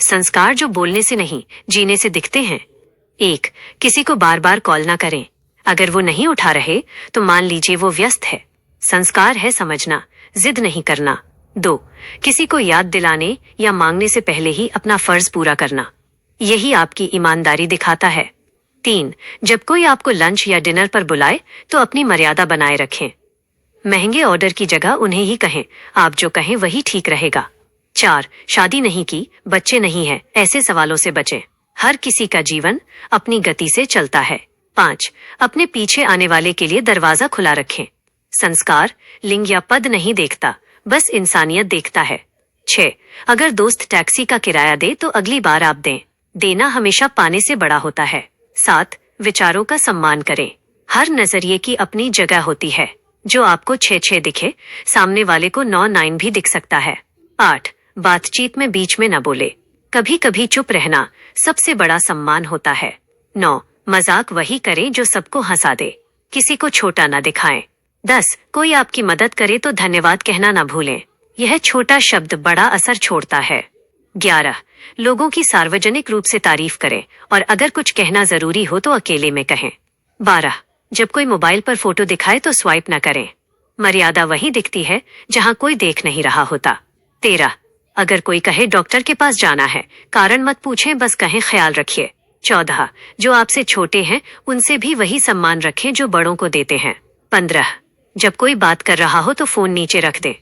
संस्कार जो बोलने से नहीं जीने से दिखते हैं। 1. किसी को बार बार कॉल ना करें। अगर वो नहीं उठा रहे तो मान लीजिए वो व्यस्त है। संस्कार है समझना, जिद नहीं करना। 2. किसी को याद दिलाने या मांगने से पहले ही अपना फर्ज पूरा करना। यही आपकी ईमानदारी दिखाता है। 3. जब कोई आपको लंच या डिनर पर बुलाए तो अपनी मर्यादा बनाए रखें। महंगे ऑर्डर की जगह उन्हें ही कहें, आप जो कहें वही ठीक रहेगा। 4. शादी नहीं की, बच्चे नहीं हैं, ऐसे सवालों से बचें। हर किसी का जीवन अपनी गति से चलता है। 5. अपने पीछे आने वाले के लिए दरवाजा खुला रखें। संस्कार लिंग या पद नहीं देखता, बस इंसानियत देखता है। 6. अगर दोस्त टैक्सी का किराया दे तो अगली बार आप दें। देना हमेशा पाने से बड़ा होता है। 7. विचारों का सम्मान करें। हर नजरिए की अपनी जगह होती है। जो आपको 6-6 दिखे, सामने वाले को 9-9 भी दिख सकता है। 8. बातचीत में बीच में न बोले। कभी कभी चुप रहना सबसे बड़ा सम्मान होता है। 9. मजाक वही करें जो सबको हंसा दे, किसी को छोटा न दिखाएं। 10. कोई आपकी मदद करे तो धन्यवाद कहना न भूलें, यह छोटा शब्द बड़ा असर छोड़ता है। 11. लोगों की सार्वजनिक रूप से तारीफ करें और अगर कुछ कहना जरूरी हो तो अकेले में कहें। 12. जब कोई मोबाइल पर फोटो दिखाए तो स्वाइप न करें। मर्यादा वही दिखती है जहां कोई देख नहीं रहा होता। 13. अगर कोई कहे डॉक्टर के पास जाना है, कारण मत पूछें, बस कहें ख्याल रखिए। 14. जो आपसे छोटे हैं उनसे भी वही सम्मान रखें जो बड़ों को देते हैं। 15. जब कोई बात कर रहा हो तो फोन नीचे रख दें।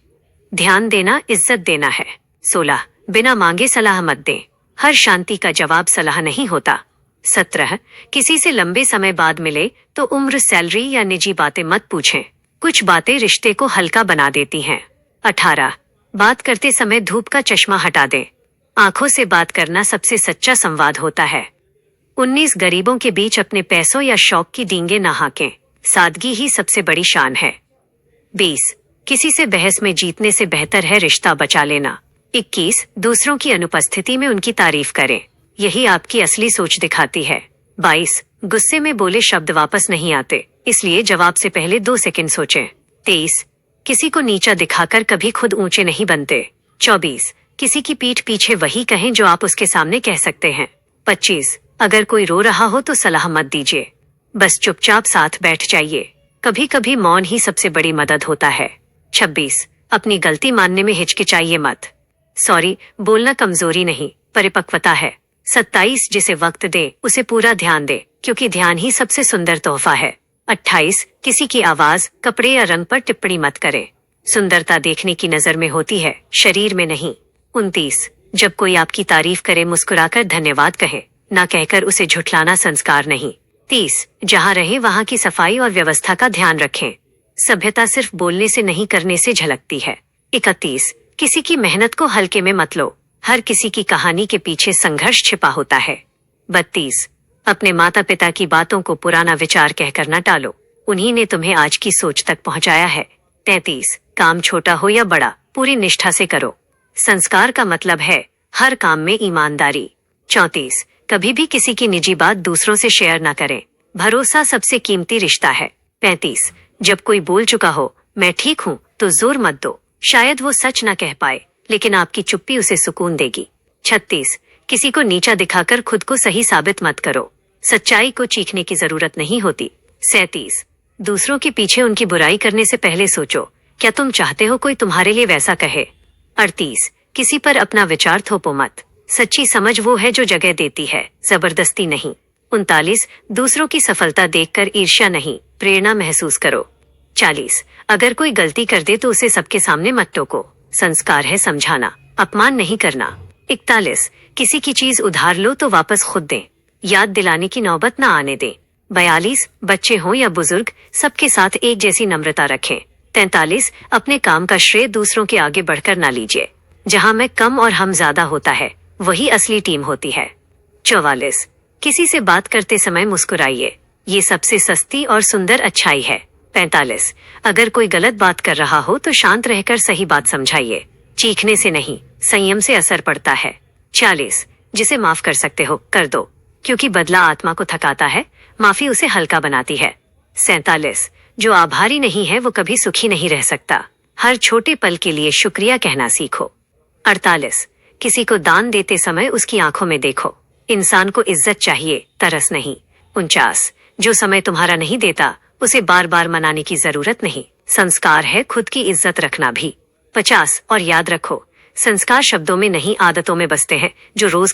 ध्यान देना इज्जत देना है। 16. बिना मांगे सलाह मत दें, हर शांति का जवाब सलाह नहीं होता। 17. किसी से लंबे समय बाद मिले तो उम्र, सैलरी या निजी बातें मत पूछें, कुछ बातें रिश्ते को हल्का बना देती हैं। 18. बात करते समय धूप का चश्मा हटा दें, आंखों से बात करना सबसे सच्चा संवाद होता है। 19. गरीबों के बीच अपने पैसों या शौक की डींगे न हाकें, सादगी ही सबसे बड़ी शान है। 20. किसी से बहस में जीतने से बेहतर है रिश्ता बचा लेना। 21. दूसरों की अनुपस्थिति में उनकी तारीफ करें, यही आपकी असली सोच दिखाती है। 22. गुस्से में बोले शब्द वापस नहीं आते, इसलिए जवाब से पहले 2 सेकंड सोचें। 23. किसी को नीचा दिखाकर कभी खुद ऊंचे नहीं बनते। 24. किसी की पीठ पीछे वही कहें जो आप उसके सामने कह सकते हैं। 25. अगर कोई रो रहा हो तो सलाह मत दीजिए, बस चुपचाप साथ बैठ जाइए, कभी कभी मौन ही सबसे बड़ी मदद होता है। 26. अपनी गलती मानने में हिचकिचाइए मत, सॉरी बोलना कमजोरी नहीं परिपक्वता है। 27. जिसे वक्त दे उसे पूरा ध्यान दे, क्योंकि ध्यान ही सबसे सुंदर तोहफा है। 28. किसी की आवाज, कपड़े या रंग पर टिप्पणी मत करें, सुंदरता देखने की नजर में होती है, शरीर में नहीं। 29. जब कोई आपकी तारीफ करे मुस्कुराकर धन्यवाद कहे, ना कहकर उसे झुठलाना संस्कार नहीं। 30. जहाँ रहे वहाँ की सफाई और व्यवस्था का ध्यान रखें, सभ्यता सिर्फ बोलने से नहीं करने से झलकती है। 31. किसी की मेहनत को हल्के में मत लो, हर किसी की कहानी के पीछे संघर्ष छिपा होता है। 32. अपने माता पिता की बातों को पुराना विचार कहकर न टालो, उन्हीं ने तुम्हें आज की सोच तक पहुंचाया है। 33. काम छोटा हो या बड़ा पूरी निष्ठा से करो, संस्कार का मतलब है हर काम में ईमानदारी। 34. कभी भी किसी की निजी बात दूसरों से शेयर न करें, भरोसा सबसे कीमती रिश्ता है। 35. जब कोई बोल चुका हो मैं ठीक हूँ तो जोर मत दो, शायद वो सच न कह पाए लेकिन आपकी चुप्पी उसे सुकून देगी। 36. किसी को नीचा दिखाकर खुद को सही साबित मत करो, सच्चाई को चीखने की जरूरत नहीं होती। 37. दूसरों के पीछे उनकी बुराई करने से पहले सोचो, क्या तुम चाहते हो कोई तुम्हारे लिए वैसा कहे। 38. किसी पर अपना विचार थोपो मत, सच्ची समझ वो है जो जगह देती है, जबरदस्ती नहीं। 39. दूसरों की सफलता देखकर ईर्ष्या नहीं, प्रेरणा महसूस करो। 40. अगर कोई गलती कर दे तो उसे सबके सामने मत टोको, संस्कार है समझाना, अपमान नहीं करना। 41. किसी की चीज उधार लो तो वापस खुद दें, याद दिलाने की नौबत न आने दें। 42. बच्चे हों या बुजुर्ग सबके साथ एक जैसी नम्रता रखें। 43. अपने काम का श्रेय दूसरों के आगे बढ़कर ना लीजिए, जहां मैं कम और हम ज्यादा होता है वही असली टीम होती है। 44. किसी से बात करते समय मुस्कुराइए, ये सबसे सस्ती और सुंदर अच्छाई है। 45. अगर कोई गलत बात कर रहा हो तो शांत रहकर सही बात समझाइए, चीखने से नहीं संयम से असर पड़ता है। 46. जिसे माफ कर सकते हो कर दो, क्योंकि बदला आत्मा को थकाता है, माफी उसे हल्का बनाती है। 47. जो आभारी नहीं है वो कभी सुखी नहीं रह सकता, हर छोटे पल के लिए शुक्रिया कहना सीखो। 48. किसी को दान देते समय उसकी आंखों में देखो। इंसान को इज्जत चाहिए, तरस नहीं। 49, जो समय तुम्हारा नहीं देता उसे बार बार मनाने की जरूरत नहीं। संस्कार है खुद की इज्जत रखना भी। 50, और याद रखो, संस्कार शब्दों में नहीं आदतों में बसते हैं जो रोज